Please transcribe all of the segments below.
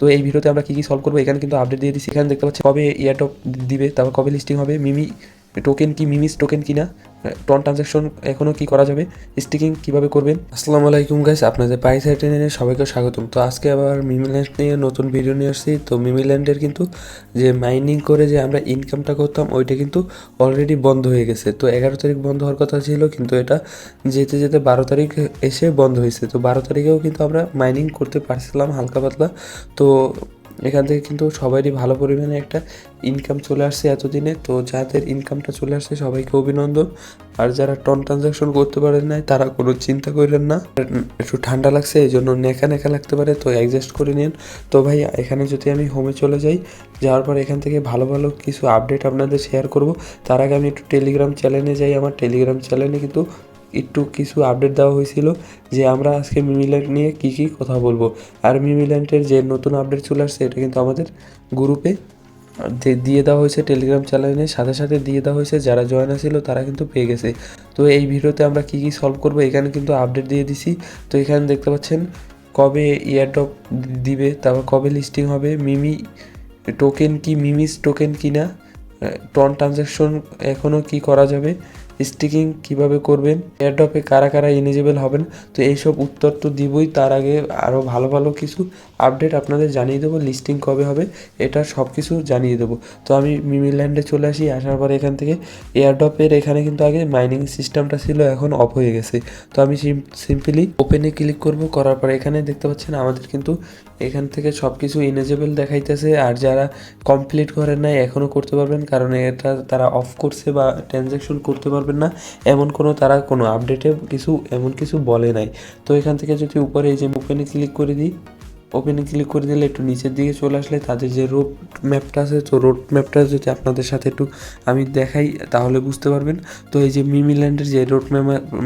তো এই ভিডিওতে আমরা কী সলভ করবো এখানে কিন্তু আপডেট দিয়ে দিচ্ছি। এখানে দেখতে পাচ্ছি কবে এয়ারড্রপ দিবে, তারপর কবে লিস্টিং হবে, টোকেন কি মিমিস টোকেন কিনা, টন ট্রানজ্যাকশন এখনও কি করা যাবে, স্টিকিং কিভাবে করবেন। আসসালামু আলাইকুম গাইস, আপনাদের পাইসাইটেনে সবাইকে স্বাগতম। তো আজকে আবার মিমিল্যান্ড নিয়ে নতুন ভিডিও নিয়ে আসছি। তো মিমিল্যান্ডের কিন্তু যে মাইনিং করে যে আমরা ইনকামটা করতাম ওইটা কিন্তু অলরেডি বন্ধ হয়ে গেছে। তো 11 তারিখ বন্ধ হওয়ার কথা ছিল, কিন্তু এটা যেতে যেতে 12 তারিখ এসে বন্ধ হয়েছে। তো 12 তারিখেও কিন্তু আমরা মাইনিং করতে পারছিলাম হালকা পাতলা। তো এখান থেকে কিন্তু সবারই ভালো পরিমাণে একটা ইনকাম চলে আসছে এতদিনে। তো যাদের ইনকামটা চলে আসছে সবাইকে অভিনন্দন। আর যারা টন ট্রানজ্যাকশন করতে পারেন নাই তারা কোনো চিন্তা করেন না, একটু ঠান্ডা লাগছে এই জন্য নেকা নেকা লাগতে পারে, তো অ্যাডজাস্ট করে নিন। তো ভাই এখানে যদি আমি হোমে চলে যাই, যাওয়ার পর এখান থেকে ভালো ভালো কিছু আপডেট আপনাদের শেয়ার করব। তার আগে আমি একটু টেলিগ্রাম চ্যানেলে যাই। আমার টেলিগ্রাম চ্যানেলে কিন্তু একটু কিছু আপডেট দেওয়া হয়েছিল যে আমরা আজকে মিমিল্যান্ড নিয়ে কী কী কথা বলবো। আর মিমিল্যান্ডের যে নতুন আপডেট চলে আসছে এটা কিন্তু আমাদের গ্রুপে দিয়ে দেওয়া হয়েছে, টেলিগ্রাম চ্যানেলের সাথে সাথে দিয়ে দেওয়া হয়েছে। যারা জয়েন ছিল তারা কিন্তু পেয়ে গেছে। তো এই ভিডিওতে আমরা কী কী সলভ করবো এখানে কিন্তু আপডেট দিয়ে দিছি। তো এখানে দেখতে পাচ্ছেন কবে এয়ারড্রপ দিবে, তারপর কবে লিস্টিং হবে, টোকেন কি মিমিস টোকেন কিনা, টন ট্রানজ্যাকশন এখনও কি করা যাবে, স্টিকিং কিভাবে করবেন, এয়ারড্রপে কারা কারা এলিজিবল হবেন। তো এইসব উত্তর তো দিবই, তার আগে আরও ভালো ভালো কিছু আপডেট আপনাদের জানিয়ে দেবো। লিস্টিং কবে হবে এটা সব কিছু জানিয়ে দেবো। তো আমি মিমিল্যান্ডে চলে আসি। আসার পরে এখান থেকে এয়ারড্রপের এখানে কিন্তু আগে মাইনিং সিস্টেমটা ছিল, এখন অফ হয়ে গেছে। তো আমি সিম্পলি ওপেনে ক্লিক করব। করার পরে এখানে দেখতে পাচ্ছেন আমাদের কিন্তু এখান থেকে সব কিছু ইনেজেবল দেখাইতেছে। আর যারা কমপ্লিট করেন নাই এখনও করতে পারবেন, কারণ এটা তারা অফ করছে বা ট্রানজ্যাকশন করতে পারবেন না এমন তারা কোনো আপডেটে এমন কিছু বলে নাই। তো এখান থেকে যদি উপরে এই যে ওপেনে ক্লিক করে দিই, ওপেনে ক্লিক করে দিলে একটু নিচের দিকে চলে আসলে তাদের যে রোড ম্যাপটা আছে, তো রোড ম্যাপটা যদি আপনাদের সাথে একটু আমি দেখাই তাহলে বুঝতে পারবেন। তো এই যে মিমিল্যান্ডের যে রোড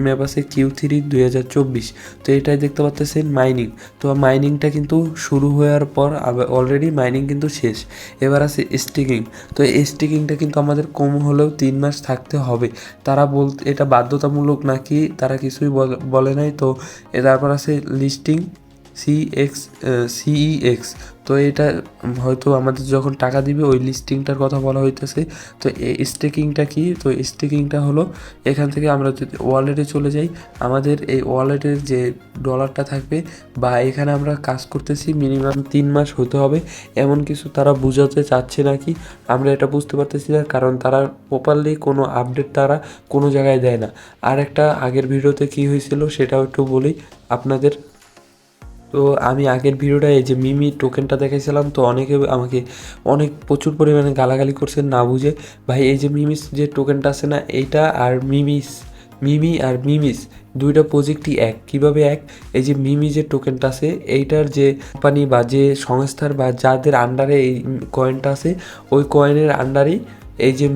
ম্যাপ আছে Q3 2024, তো এটাই দেখতে পাচ্ছেন মাইনিং। তো মাইনিংটা কিন্তু শুরু হওয়ার পর অলরেডি মাইনিং কিন্তু শেষ। এবার আছে স্টিকিং। তো এই স্টিকিংটা কিন্তু আমাদের কম হলেও 3 মাস থাকতে হবে। তারা বলতে এটা বাধ্যতামূলক নাকি তারা কিছুই বলে নাই। তো তারপর আছে লিস্টিং CEX। তো এটা হয়তো আমাদের যখন টাকা দিবে ওই লিস্টিংটার কথা বলা হইতেছে। তো এই স্টেকিংটা কি? তো স্টেকিংটা হলো এখান থেকে আমরা যদি ওয়ালেটে চলে যাই, আমাদের এই ওয়ালেটের যে ডলারটা থাকবে বা এখানে আমরা কাজ করতেছি মিনিমাম 3 মাস হতে হবে এমন কিছু তারা বোঝাতে চাচ্ছে নাকি আমরা এটা বুঝতে পারতেছি না, কারণ তারা প্রপারলি কোনো আপডেট তারা কোনো জায়গায় দেয় না। আর একটা আগের ভিডিওতে কি হয়েছিল সেটাও একটু বলি আপনাদের। তো আমি আগের ভিডিওটা এই যে মিমি টোকেনটা দেখাইছিলাম, তো অনেকে আমাকে প্রচুর পরিমাণে গালাগালি করছেন না বুঝে। ভাই এই যে মিমিস যে টোকেনটা আছে না, এইটা আর মিমি আর মিমিস দুইটা প্রজেক্টই এক। কিভাবে এক? এই যে মিমি যে টোকেনটা আছে এইটার যে কোম্পানি বা যে সংস্থার বা যাদের আন্ডারে এই কয়েনটা আছে ওই কয়েনের আন্ডারেই এই যে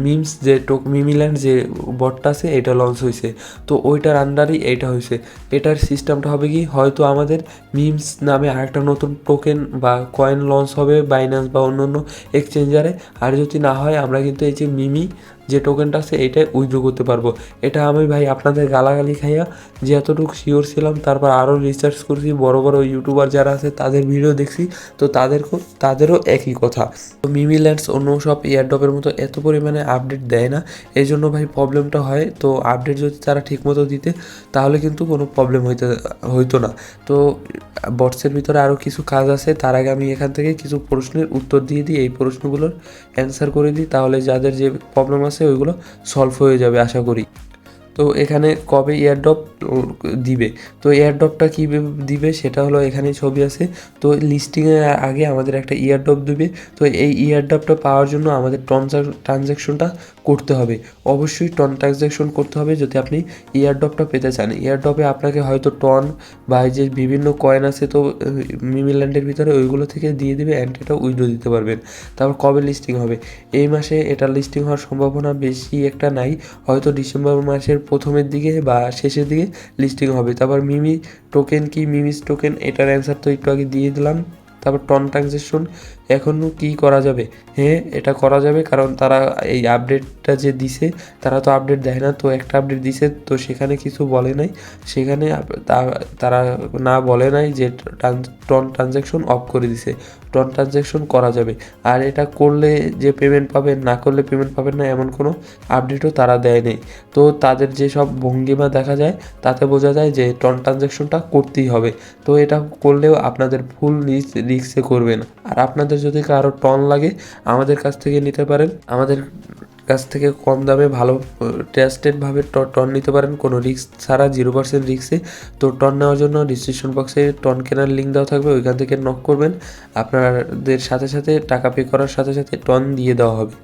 মিমস যে মিমিল্যান্ড যে বটটা আছে এটা লঞ্চ হয়েছে। তো ওইটার আন্ডারই এইটা হয়েছে। এটার সিস্টেমটা হবে কি, হয়তো আমাদের মিমস নামে আরেকটা নতুন টোকেন বা কয়েন লঞ্চ হবে বাইন্যান্স বা অন্য এক্সচেঞ্জারে। আর যদি না হয় আমরা কিন্তু এই যে মিমি যে টোকেনটা আছে এইটাই উইথড্র করতে পারবো। এটা আমি ভাই আপনাদের গালাগালি খাইয়া যে এতটুকু শিওর ছিলাম, তারপর আরও রিসার্চ করছি, বড় বড় ইউটিউবার যারা আছে তাদের ভিডিও দেখছি, তো তাদেরও একই কথা। তো মিমিল্যান্ডস অন্য সব এয়ারড্রপের মতো এত পরিমাণে আপডেট দেয় না, এই জন্য ভাই প্রবলেমটা হয়। তো আপডেট যদি তারা ঠিকমতো দিতে তাহলে কিন্তু কোনো প্রবলেম হইতো না। তো বটসের ভিতরে আরও কিছু কাজ আছে, তার আগে আমি এখান থেকে কিছু প্রশ্নের উত্তর দিয়ে দিই, এই প্রশ্নগুলোর অ্যান্সার করে দিই, তাহলে যাদের যে প্রবলেম আছে ওইগুলো সলভ হয়ে যাবে আশা করি। তো এখানে কবে এয়ারড্রপ দিবে, তো এয়ারড্রপটা কী দিবে সেটা হলো এখানে ছবি আছে। তো লিস্টিংয়ের আগে আমাদের একটা এয়ারড্রপ দিবে। তো এই এয়ারড্রপটা পাওয়ার জন্য আমাদের ট্রানজ্যাকশনটা করতে হবে, অবশ্যই টন ট্রানজ্যাকশন করতে হবে যদি আপনি এয়ারড্রপটা পেতে চান। এয়ারড্রপে আপনাকে হয়তো টন বা যে বিভিন্ন কয়েন আছে তো মিমিল্যান্ডের ভিতরে ওইগুলো থেকে দিয়ে দিবে অ্যান্ড এটা উইথড্র দিতে পারবেন। তারপর কবে লিস্টিং হবে, এই মাসে এটা লিস্টিং হওয়ার সম্ভাবনা বেশি একটা নাই, হয়তো ডিসেম্বর মাসের প্রথমের দিকে বা শেষের দিকে লিস্টিং হবে। তারপর মিমি টোকেন কি মিমিস টোকেন, এটার অ্যান্সার তো একটু আগে দিয়ে দিলাম। তারপর টন ট্রানজ্যাকশন এখনও কি করা যাবে? হ্যাঁ, এটা করা যাবে, কারণ তারা এই আপডেটটা যে দিছে, তারা তো আপডেট দেয় না। তো একটা আপডেট দিছে, তো সেখানে কিছু বলে নাই। সেখানে তারা না বলে নাই যে টন ট্রানজ্যাকশন অফ করে দিছে। টন ট্রানজ্যাকশন করা যাবে। আর এটা করলে যে পেমেন্ট পাবেন, না করলে পেমেন্ট পাবেন না, এমন কোনো আপডেটও তারা দেয় নেই। তো তাদের যেসব ভঙ্গিমা দেখা যায়, তাতে বোঝা যায় যে টন ট্রানজ্যাকশনটা করতেই হবে। তো এটা করলেও আপনাদের ফুল রিস্কে করবেন। আর আপনাদের যদি কারো টন লাগে, আমাদের কাছ থেকে নিতে পারেন। আমাদের কাছ থেকে কম দামে ভালো ট্রাস্টেডভাবে টন নিতে পারেন, কোনো রিস্ক ছাড়া, 0% রিস্কে। তো টন নেওয়ার জন্য ডিসক্রিপশন বক্সে টন কেনার লিঙ্ক দেওয়া থাকবে, ওইখান থেকে নক করবেন। আপনাদের সাথে সাথে টাকা পে করার সাথে সাথে টন দিয়ে দেওয়া হবে।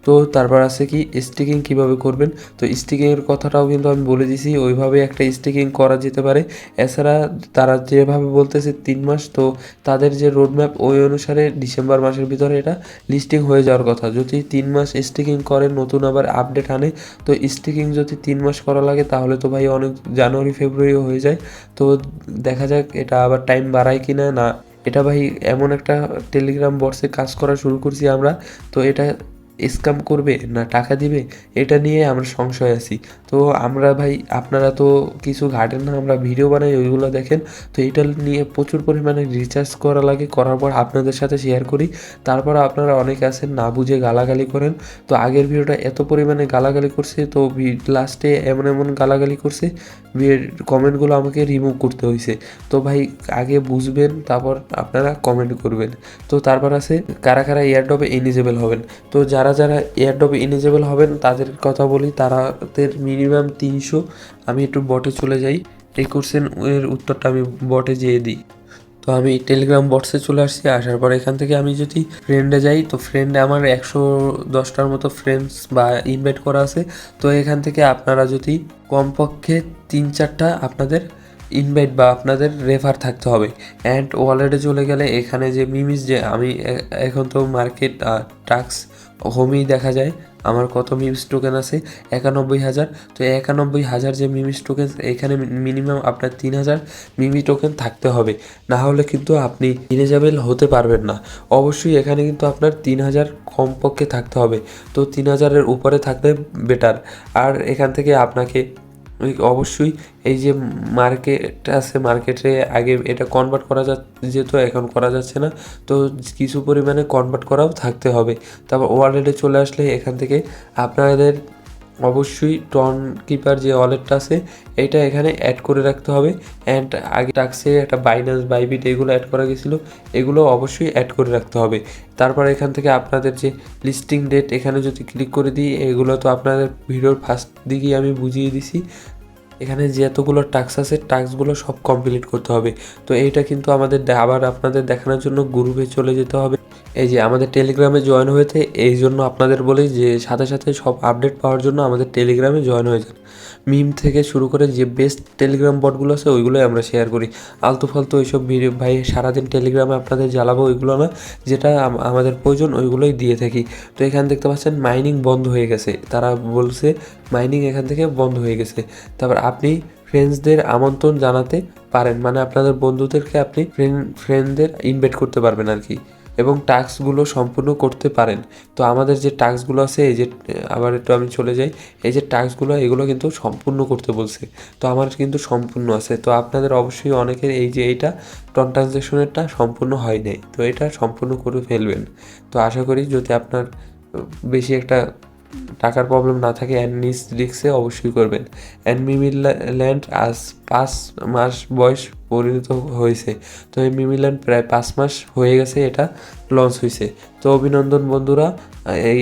তো তারপর আছে কি স্টিকিং কিভাবে করবেন। তো স্টিকিংয়ের কথাটাও কিন্তু আমি বলে দিছি, ওইভাবে একটা স্টিকিং করা যেতে পারে। এছাড়া তারা যেভাবে বলতেছে 3 মাস, তো তাদের যে রোডম্যাপ ওই অনুসারে ডিসেম্বর মাসের ভিতরে এটা লিস্টিং হয়ে যাওয়ার কথা। যদি 3 মাস স্টিকিং করে, নতুন আবার আপডেট আনে, তো স্টিকিং যদি 3 মাস করা লাগে, তাহলে তো ভাই অনেক জানুয়ারি ফেব্রুয়ারিও হয়ে যায়। তো দেখা যাক এটা আবার টাইম বাড়ায় কি না। না, এটা ভাই এমন একটা টেলিগ্রাম বটসে কাজ করা শুরু করছি আমরা, তো এটা স্ক্যাম করবে না টাকা দিবে, এটা নিয়ে আমরা সংশয় আছি। তো আমরা ভাই, আপনারা তো কিছু ঘাটেন না, আমরা ভিডিও বানাই, ওইগুলো দেখেন। তো এটা নিয়ে প্রচুর পরিমাণে রিচার্জ করা লাগে, করার পর আপনাদের সাথে শেয়ার করি। তারপর আপনারা অনেকে আছেন না বুঝে গালাগালি করেন। তো আগের ভিডিওটা এত পরিমাণে গালাগালি করছে, তো লাস্টে এমন এমন গালাগালি করছে, কমেন্টগুলো আমাকে রিমুভ করতে হয়েছে। তো ভাই আগে বুঝবেন, তারপর আপনারা কমেন্ট করবেন। তো তারপর আছে কারা কারা এয়ারড্রপে এলিজিবল হবেন। তো যারা যারা এয়ারড্রপে এলিজিবল হবেন তাদের কথা বলি, তাদের মিনিমাম 300। আমি একটু বটে চলে যাই, এই কোশ্চেন এর উত্তরটা আমি বটে যেয়ে দিই। তো আমি টেলিগ্রাম বটসে চলে আসছি। আসার পর এখান থেকে আমি যদি ফ্রেন্ডে যাই, তো ফ্রেন্ডে আমার 110টার মতো ফ্রেন্ডস বা ইনভাইট করা আছে। তো এখান থেকে আপনারা যদি কমপক্ষে 3-4টা আপনাদের ইনভাইট বা আপনাদের রেফার থাকতে হবে। অ্যান্ড ওয়ালেটে চলে গেলে এখানে যে মিমিস, যে আমি এখন তো মার্কেট টাক্স হোমেই দেখা যায় আমার কত মিমস টোকেন আছে, 91,000। তো 91,000 যে মিমিস টোকেন, এখানে মিনিমাম আপনার 3,000 মিমি টোকেন থাকতে হবে, না হলে কিন্তু আপনি ইলিজিবল হতে পারবেন না। অবশ্যই এখানে কিন্তু আপনার 3,000 কমপক্ষে থাকতে হবে। তো 3,000-এর উপরে থাকলে বেটার। আর এখান থেকে আপনাকে অবশ্যই এই যে মার্কেট আছে, মার্কেটে আগে এটা কনভার্ট করা যেত, এখন করা যাচ্ছে না। তো কিছু পরিমাণে কনভার্ট করাও থাকতে হবে। তারপর ওয়ালেটে চলে আসলে এখান থেকে আপনাদের অবশ্যই টন কিপার যে ওয়ালেটটা আছে, এইটা এখানে অ্যাড করে রাখতে হবে। অ্যান্ড আগে টাক্সে একটা বাইন্যান্স, বাইবিট এগুলো অ্যাড করা গেছিলো, এগুলো অবশ্যই অ্যাড করে রাখতে হবে। তারপর এখান থেকে আপনাদের যে লিস্টিং ডেট, এখানে যদি ক্লিক করে দিই, এগুলো তো আপনাদের ভিডিওর ফার্স্ট দিকেই আমি বুঝিয়ে দিছি। এখানে যতগুলো টাস্ক আছে, টাস্কগুলো সব কমপ্লিট করতে হবে। তো এইটা কিন্তু আমাদের আবার আপনাদের দেখানোর জন্য গ্রুপে চলে যেতে হবে। এই যে আমাদের টেলিগ্রামে জয়েন হয়েছে, এই জন্য আপনাদের বলি যে সাথে সাথে সব আপডেট পাওয়ার জন্য আমাদের টেলিগ্রামে জয়েন হয়ে যান। মিম থেকে শুরু করে যে বেস্ট টেলিগ্রাম বটগুলো আছে, ওইগুলোই আমরা শেয়ার করি। আলতু ফালতু ওইসব ভিডিও ভাই সারাদিন টেলিগ্রামে আপনাদের জ্বালাবো ওইগুলো না, যেটা আমাদের প্রয়োজন ওইগুলোই দিয়ে থাকি। তো এখানে দেখতে পাচ্ছেন মাইনিং বন্ধ হয়ে গেছে, তারা বলছে মাইনিং এখান থেকে বন্ধ হয়ে গেছে। তারপর আপনি ফ্রেন্ডসদের আমন্ত্রণ জানাতে পারেন, মানে আপনাদের বন্ধুদেরকে আপনি ফ্রেন্ডদের ইনভাইট করতে পারবেন আর কি, এবং টাস্কগুলো সম্পূর্ণ করতে পারেন। তো আমাদের যে টাস্কগুলো আছে, এই যে আবার একটু আমি চলে যাই, এই যে টাস্কগুলো, এগুলো কিন্তু সম্পূর্ণ করতে বলছে। তো আমার কিন্তু সম্পূর্ণ আছে। তো আপনাদের অবশ্যই অনেকের এই যে এইটা টন ট্রানজ্যাকশনেরটা সম্পূর্ণ হয় নাই, তো এটা সম্পূর্ণ করে ফেলবেন। তো আশা করি যদি আপনার বেশি একটা টাকার প্রবলেম না থাকে, অ্যান্ড নিজ রিক্সে অবশ্যই করবেন। অ্যান্ড মিমিল্যান্ড আজ 5 মাস বয়স পরিণত হয়েছে। তো এই মিমিল্যান্ড প্রায় 5 মাস হয়ে গেছে এটা লঞ্চ হয়েছে। তো অভিনন্দন বন্ধুরা, এই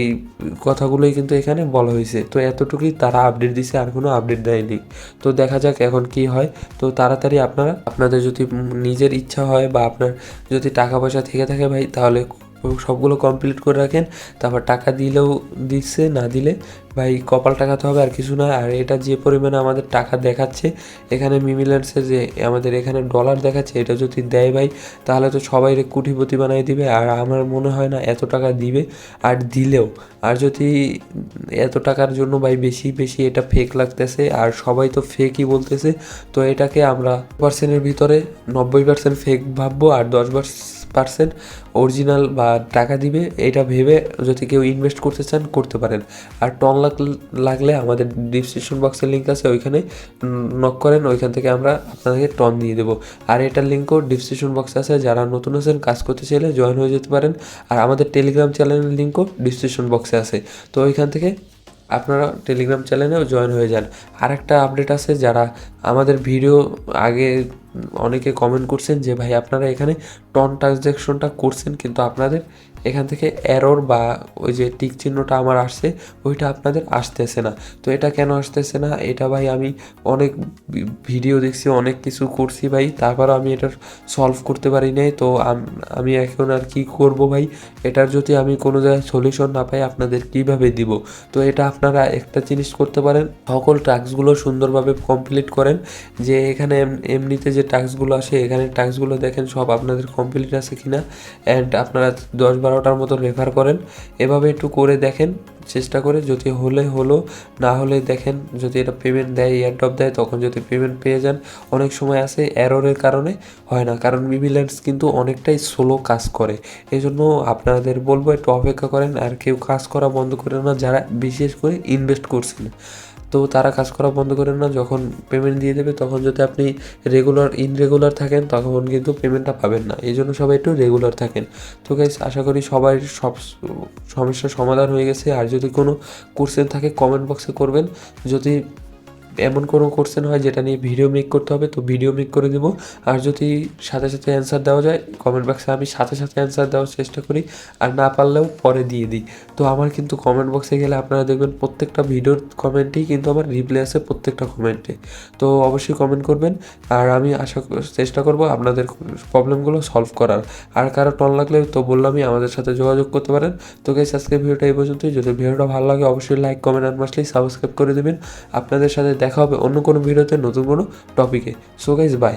কথাগুলোই কিন্তু এখানে বলা হয়েছে। তো এতটুকুই তারা আপডেট দিছে, আর কোনো আপডেট দেয়নি। তো দেখা যাক এখন কি হয়। তো তাড়াতাড়ি আপনাদের যদি নিজের ইচ্ছা হয় বা আপনার যদি টাকা পয়সা থেকে থাকে ভাই, তাহলে সবগুলো কমপ্লিট করে রাখেন। তারপর টাকা দিলেও দিচ্ছে, না দিলে ভাই কপাল টাকাতে হবে, আর কিছু না। আর এটা যে পরিমাণে আমাদের টাকা দেখাচ্ছে এখানে মিমিল্যান্ডসে, যে আমাদের এখানে ডলার দেখাচ্ছে, এটা যদি দেয় ভাই, তাহলে তো সবাই কোটিপতি বানিয়ে দিবে। আর আমার মনে হয় না এত টাকা দিবে, আর দিলেও, আর যদি এত টাকার জন্য ভাই বেশি বেশি এটা ফেক লাগতেছে, আর সবাই তো ফেকই বলতেছে। তো এটাকে আমরা 100%-এর ভিতরে 90% ফেক ভাববো, আর 100% অরিজিনাল বা টাকা দিবে এটা ভেবে যদি কেউ ইনভেস্ট করতে চান করতে পারেন। আর টন লাগলে আমাদের ডিসক্রিপশন বক্সের লিঙ্ক আছে, ওইখানে নক করেন, ওইখান থেকে আমরা আপনাদেরকে টন দিয়ে দেবো। আর এটার লিঙ্কও ডিসক্রিপশন বক্সে আছে, যারা নতুন আছেন কাজ করতে চাইলে জয়েন হয়ে যেতে পারেন। আর আমাদের টেলিগ্রাম চ্যানেলের লিঙ্কও ডিসক্রিপশন বক্সে আছে, তো ওইখান থেকে আপনারা টেলিগ্রাম চ্যানেলেও জয়েন হয়ে যান। আরেকটা আপডেট আছে, যারা আমাদের ভিডিও আগে অনেকে কমেন্ট করছেন যে ভাই আপনারা এখানে টন ট্রানজ্যাকশনটা করছেন কিন্তু আপনাদের এখান থেকে এরর বা ওই যে টিক চিহ্নটা আমার আসছে ওইটা আপনাদের আসতেছে না। তো এটা কেন আসতেছে না, এটা ভাই আমি অনেক ভিডিও দেখছি, অনেক কিছু করছি ভাই, তারপরও আমি এটার সলভ করতে পারি নাই। তো আমি এখন আর কি করব ভাই, এটার যদি আমি কোনো জায়গায় সলিউশন না পাই আপনাদের কিভাবে দিব। তো এটা আপনারা একটা জিনিস করতে পারেন, সকল টাস্কগুলো সুন্দরভাবে কমপ্লিট করেন। যে এখানে এমনিতে যে টাস্কগুলো আসে এখানে টাস্কগুলো দেখেন সব আপনাদের কমপ্লিট আছে কিনা, অ্যান্ড আপনারা 10-12টার মতো রেফার করেন। এভাবে একটু করে দেখেন চেষ্টা করে, যদি হলো, না হলে দেখেন যদি এটা পেমেন্ট দেয়, এয়ারড্রপ দেয়, তখন যদি পেমেন্ট পেয়ে যান। অনেক সময় আছে এররের কারণে হয় না, কারণ মিমিল্যান্ডস কিন্তু অনেকটাই স্লো কাজ করে। এই জন্য আপনাদের বলবো একটু অপেক্ষা করেন, আর কেউ কাজ করা বন্ধ করে না যারা বিশেষ করে ইনভেস্ট করছেন। তো তারা কাজ করা বন্ধ করেন না, যখন পেমেন্ট দিয়ে দেবে তখন যদি আপনি ইনরেগুলার থাকেন তখন কিন্তু পেমেন্টটা পাবেন না। এই জন্য সবাই একটু রেগুলার থাকেন। তো গাইস আশা করি সবাই সব সমস্যার সমাধান হয়ে গেছে। আর যদি কোনো কোশ্চেন থাকে কমেন্ট বক্সে করবেন, যদি এমন কোনো কোশ্চেন হয় যেটা নিয়ে ভিডিও মেক করতে হবে তো ভিডিও মেক করে দেবো। আর যদি সাথে সাথে অ্যান্সার দেওয়া যায় কমেন্ট বক্সে আমি সাথে সাথে অ্যান্সার দেওয়ার চেষ্টা করি, আর না পারলেও পরে দিয়ে দিই। তো আমার কিন্তু কমেন্ট বক্সে গেলে আপনারা দেখবেন প্রত্যেকটা ভিডিওর কমেন্টেই কিন্তু আমার রিপ্লাই আছে, প্রত্যেকটা কমেন্টে। তো অবশ্যই কমেন্ট করবেন, আর আমি চেষ্টা করব আপনাদের প্রবলেমগুলো সলভ করার। আর কারো টন লাগলে তো বললামই আমাদের সাথে যোগাযোগ করতে পারেন। তো গাইস আজকের ভিডিওটা এই পর্যন্তই। যদি ভিডিওটা ভালো লাগে অবশ্যই লাইক, কমেন্ট আর মাস্টলি সাবস্ক্রাইব করে দেবেন। আপনাদের সাথে দেখা হবে অন্য কোনো ভিডিওতে নতুন কোনো টপিকে। So guys bye.